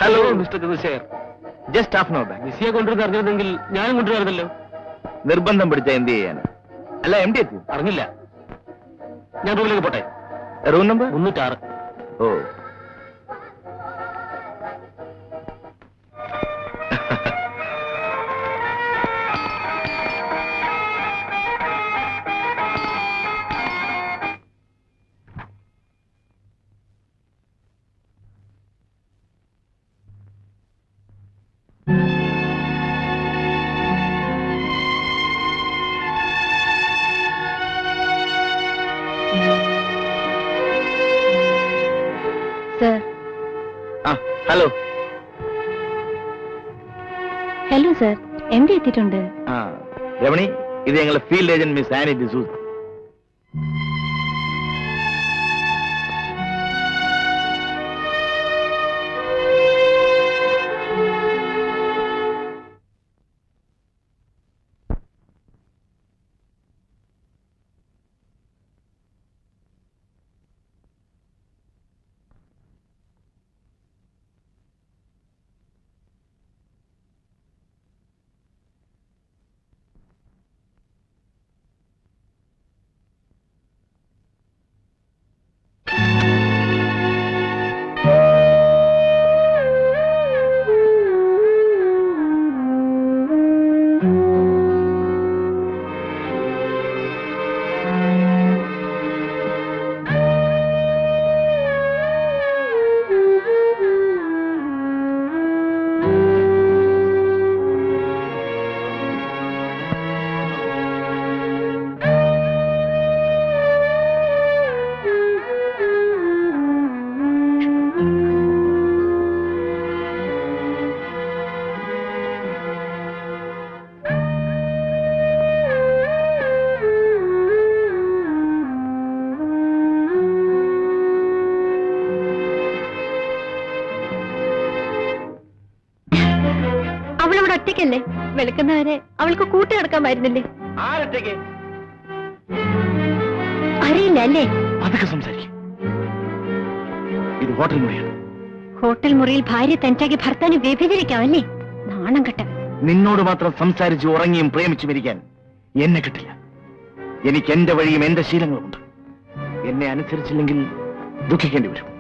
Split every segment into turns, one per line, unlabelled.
Hello mister Chandrasekhar. Just half an hour back. വിസിയെ കൊണ്ടുവരുന്ന അറിഞ്ഞിരുന്നെങ്കിൽ ഞാനും കൊണ്ടുവരുന്നല്ലോ. നിർബന്ധം പിടിച്ച എന്ത് ചെയ്യാൻ? അല്ല എം ഡി എത്തി അറിഞ്ഞില്ല. ഞാൻ റൂമിലേക്ക് പോട്ടെ. Room number 306. Oh hello.
Hello sir, M D എത്തിയിട്ടുണ്ട്.
രമണി, ഇത് ഞങ്ങളുടെ field agent miss Annie D'Souza.
ഒറ്റയ്ക്കല്ലേ? വെളുക്കുന്നവരെ അവൾക്ക് കൂട്ടുകിടക്കാമായിരുന്നില്ലേ? അറിയില്ല അല്ലേ?
അതൊക്കെ സംസാരിക്കും. ഇത് ഹോട്ടൽ മുറിയാണ്.
ഹോട്ടൽ മുറിയിൽ ഭാര്യ തനിച്ചാക്കി ഭർത്താവിനെ വ്യഭിചരിക്കാമല്ലേ? നാണം കെട്ട.
നിന്നോട് മാത്രം സംസാരിച്ച് ഉറങ്ങിയും പ്രേമിച്ചു മരിക്കാൻ എന്നെ കിട്ടില്ല. എനിക്ക് എന്റെ വഴിയും എന്റെ ശീലങ്ങളുമുണ്ട്. എന്നെ അനുസരിച്ചില്ലെങ്കിൽ ദുഃഖിക്കേണ്ടി വരും.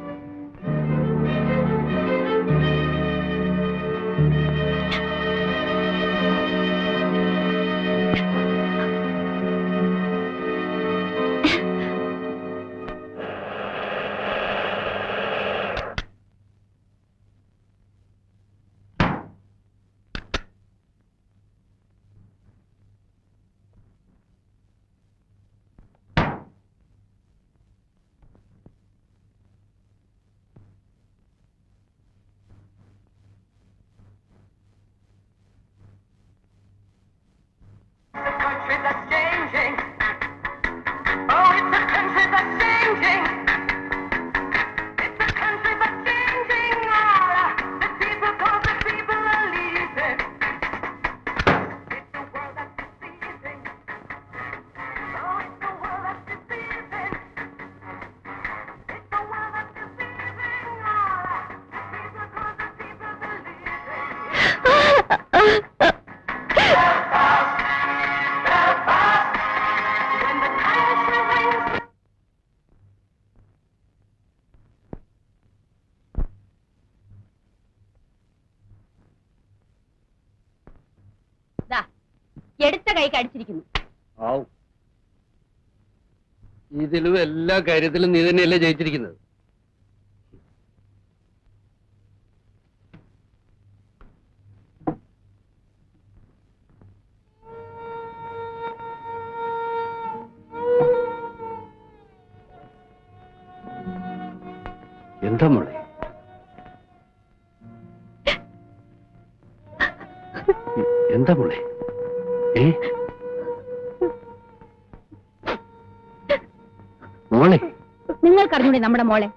എടുത്ത കൈ കടിച്ചിരിക്കുന്നു.
ഇതിലും എല്ലാ കാര്യത്തിലും നീ തന്നെയല്ലേ ജയിച്ചിരിക്കുന്നത്. എന്താ മോളെ? എന്താ മോളെ? മോളെ,
നിങ്ങൾക്കറിഞ്ഞൂടെ നമ്മുടെ മോളെ?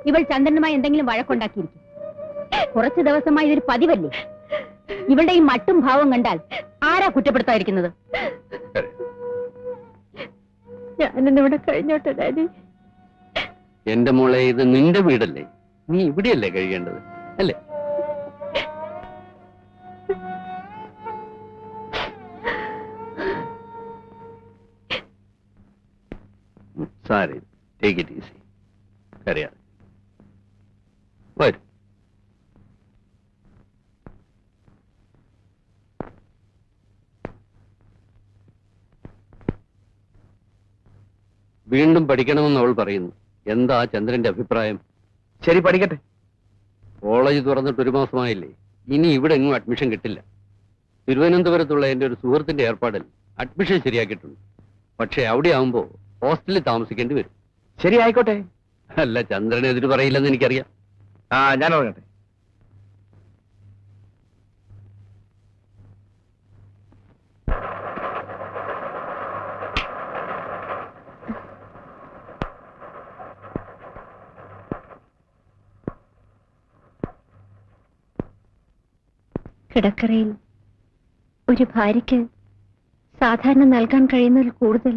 ഇവൾ ചന്ദ്രനുമായി എന്തെങ്കിലും വഴക്കുണ്ടാക്കിയിരിക്കും. കുറച്ചു ദിവസമായി ഇതൊരു പതിവല്ലേ? ഇവളുടെ ഈ മട്ടും ഭാവം കണ്ടാൽ ആരാ കുറ്റപ്പെടുത്താതിരിക്കുന്നത്? ഞാനിന്നിവിടെ കഴിഞ്ഞോട്ടെ ഡാഡി.
എന്റെ മോളെ, ഇത് നിന്റെ വീടല്ലേ? നീ ഇവിടെയല്ലേ കഴിയേണ്ടത് അല്ലേ? Sari, take it easy. കരയാതെ വരും. വീണ്ടും പഠിക്കണമെന്ന് അവൾ പറയുന്നു. എന്താ ചന്ദ്രന്റെ അഭിപ്രായം?
ശരി, പഠിക്കട്ടെ.
കോളേജ് തുറന്നിട്ട് 1 മാസമായില്ലേ? ഇനി ഇവിടെ എങ്ങും അഡ്മിഷൻ കിട്ടില്ല. തിരുവനന്തപുരത്തുള്ള എൻ്റെ ഒരു സുഹൃത്തിന്റെ ഏർപ്പാടിൽ അഡ്മിഷൻ ശരിയാക്കിയിട്ടുണ്ട്. പക്ഷെ അവിടെ ആവുമ്പോ ഹോസ്റ്റലിൽ താമസിക്കേണ്ടി വരും.
ശരി, ആയിക്കോട്ടെ.
അല്ല, ചന്ദ്രന് എതിര് പറയില്ലെന്ന് എനിക്കറിയാം.
ഞാൻ ഉറങ്ങട്ടെ.
കിടക്കറയിൽ ഒരു ഭാര്യയ്ക്ക് സാധാരണ നൽകാൻ കഴിയുന്നതിൽ കൂടുതൽ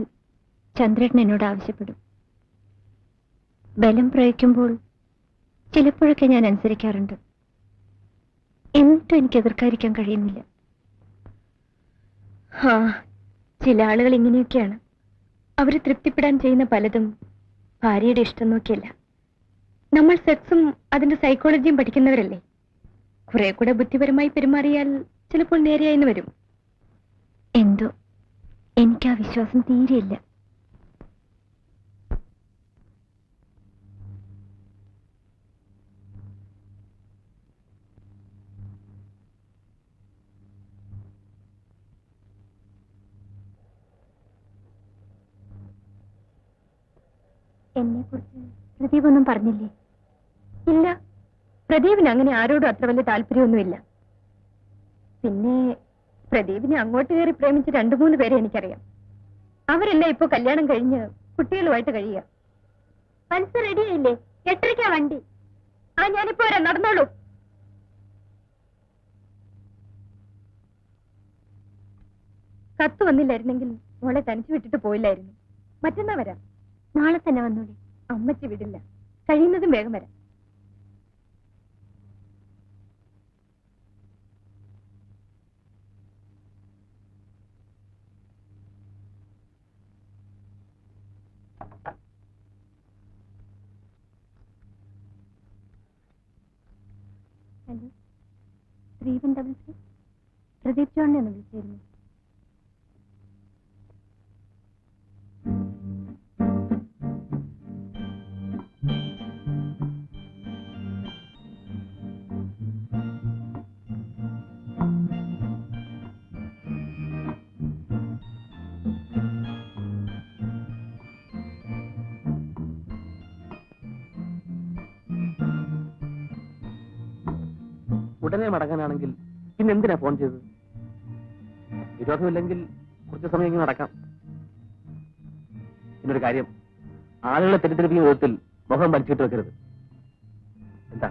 ചന്ദ്രൻ എന്നോട് ആവശ്യപ്പെടും. ബലം പ്രയോഗിക്കുമ്പോൾ ചിലപ്പോഴൊക്കെ ഞാൻ അനുസരിക്കാറുണ്ട്. എന്നിട്ടും എനിക്ക് എതിർക്കാതിരിക്കാൻ കഴിയുന്നില്ല. ചില ആളുകൾ ഇങ്ങനെയൊക്കെയാണ്. അവർ തൃപ്തിപ്പെടാൻ ചെയ്യുന്ന പലതും ഭാര്യയുടെ ഇഷ്ടം നോക്കിയല്ല. നമ്മൾ സെക്സും അതിന്റെ സൈക്കോളജിയും പഠിക്കുന്നവരല്ലേ. കുറെ കൂടെ ബുദ്ധിപരമായി പെരുമാറിയാൽ ചിലപ്പോൾ നേരെയായിന്ന് വരും. എന്തോ എനിക്ക് ആ വിശ്വാസം തീരെയില്ല. എന്നെ കുറിച്ച് പ്രദീപ് ഒന്നും പറഞ്ഞില്ലേ? ഇല്ല, പ്രദീപിന് അങ്ങനെ ആരോടും അത്ര വലിയ താല്പര്യമൊന്നുമില്ല. പിന്നെ പ്രദീപിനെ അങ്ങോട്ട് കയറി പ്രേമിച്ച് 2-3 പേരെ എനിക്കറിയാം. അവരെല്ലാം ഇപ്പൊ കല്യാണം കഴിഞ്ഞ് കുട്ടികളുമായിട്ട് കഴിയുക. മനസ്സ് റെഡിയായില്ലേ? 8:30 വണ്ടി. ഞാനിപ്പോ വരാം, നടന്നോളൂ. കത്ത് വന്നില്ലായിരുന്നെങ്കിൽ മോളെ തനിച്ചു വിട്ടിട്ട് പോയില്ലായിരുന്നു. മറ്റന്നാ വരാം. നാളെ തന്നെ വന്നോളി. അമ്മച്ചി വിടില്ല. കഴിയുന്നതും വേഗം വരാം. ഹലോ, 3133 പ്രദീപ് ജോണിനെ ഒന്ന് വിളിച്ചിരുന്നു.
ഉടനെ മടങ്ങാനാണെങ്കിൽ പിന്നെ എന്തിനാ ഫോൺ ചെയ്തത്? വിരോധമില്ലെങ്കിൽ കുറച്ച് സമയം ഇങ്ങനെ നടക്കാം. പിന്നൊരു കാര്യം, ആളുകളെ തെറ്റിദ്ധരിപ്പിക്കുന്ന വിധത്തിൽ മുഖം വലിച്ചിട്ട് വെക്കരുത്. എന്താ?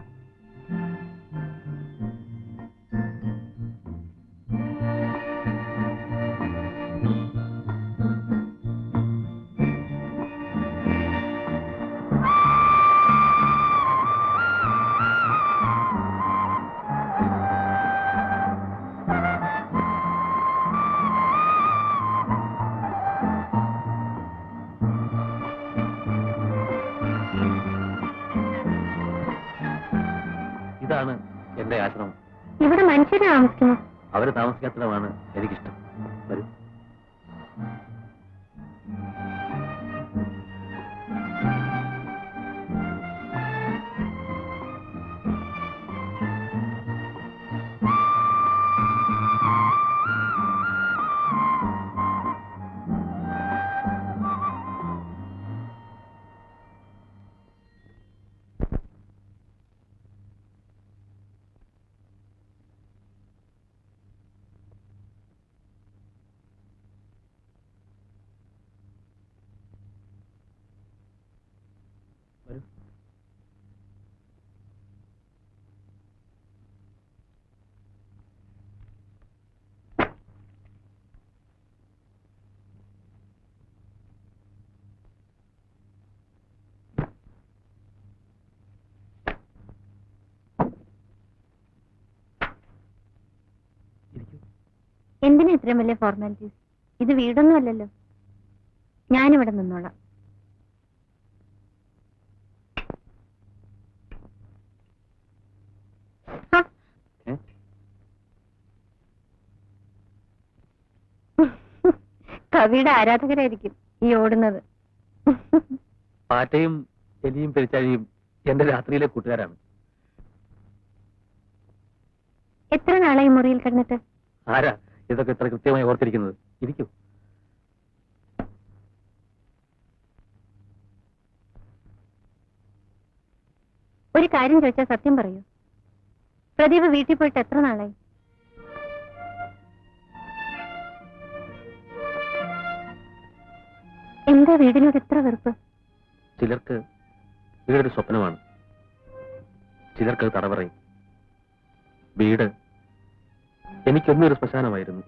ഇതാണ് എന്റെ ആശ്രമം.
ഇവിടെ മനുഷ്യര് താമസിക്കുന്നു.
അവര് താമസിക്കാത്തതാണ് എനിക്കിഷ്ടം. വരൂ.
എന്തിനാ ഇത്രയും വലിയ ഫോർമാലിറ്റീസ്? ഇത് വീടൊന്നും അല്ലല്ലോ. ഞാനിവിടെ നിന്നോളാം. കവിയുടെ ആരാധകരായിരിക്കും ഈ ഓടുന്നത്.
പാറ്റയും എലിയും പെരിച്ചാഴിയും എന്റെ രാത്രിയിലെ കൂട്ടുകാരാണ്.
എത്ര നാളായി മുറിയിൽ കിടന്നിട്ട്?
ആരാ ഇതൊക്കെ ഇത്ര കൃത്യമായി ഓർത്തിരിക്കുന്നത്? ഇരിക്കൂ.
ഒരു കാര്യം ചോദിച്ചാൽ സത്യം പറയൂ. പ്രദീപ് വീട്ടിൽ പോയിട്ട് എത്ര നാളായി? എന്താ വീടിനോട് ഇത്ര വെറുപ്പ്?
ചിലർക്ക് വീടൊരു സ്വപ്നമാണ്, ചിലർക്ക് തടവറയും. വീട് എനിക്കൊന്നും ഒരു ശ്മശാനമായിരുന്നു.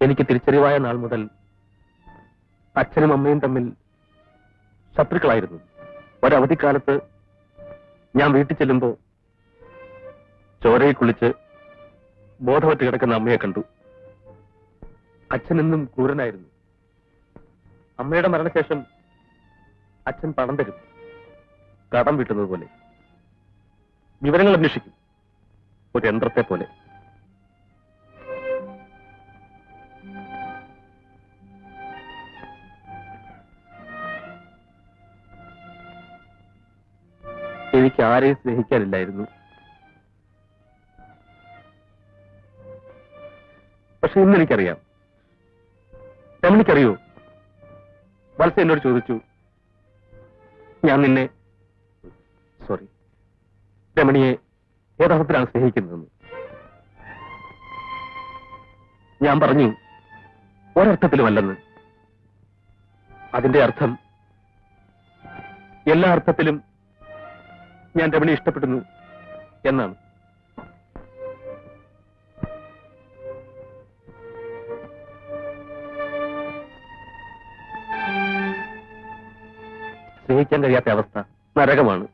എനിക്ക് തിരിച്ചറിവായ നാൾ മുതൽ അച്ഛനും അമ്മയും തമ്മിൽ ശത്രുക്കളായിരുന്നു. ഒരവധിക്കാലത്ത് ഞാൻ വീട്ടിൽ ചെല്ലുമ്പോ ചോരയിൽ കുളിച്ച് ബോധമറ്റ് കിടക്കുന്ന അമ്മയെ കണ്ടു. അച്ഛനെന്നും ക്രൂരനായിരുന്നു. അമ്മയുടെ മരണശേഷം അച്ഛൻ പണം തരും, കടം വീട്ടുന്നത് പോലെ. വിവരങ്ങൾ അന്വേഷിക്കും, ഒരു യന്ത്രത്തെ പോലെ. എനിക്ക് ആരെയും സ്നേഹിക്കാനില്ലായിരുന്നു. പക്ഷെ ഇന്നെനിക്കറിയാം. രമണിക്കറിയോ? വത്സ എന്നോട് ചോദിച്ചു, ഞാൻ നിന്നെ രമണിയെ യഥാർത്ഥത്തിലാണ് സ്നേഹിക്കുന്നതെന്ന്. ഞാൻ പറഞ്ഞു ഒരർത്ഥത്തിലുമല്ലെന്ന്. അതിന്റെ അർത്ഥം എല്ലാ അർത്ഥത്തിലും ഞാൻ രമണിയെ ഇഷ്ടപ്പെടുന്നു എന്നാണ്. സ്നേഹിക്കാൻ കഴിയാത്ത അവസ്ഥ നരകമാണ്.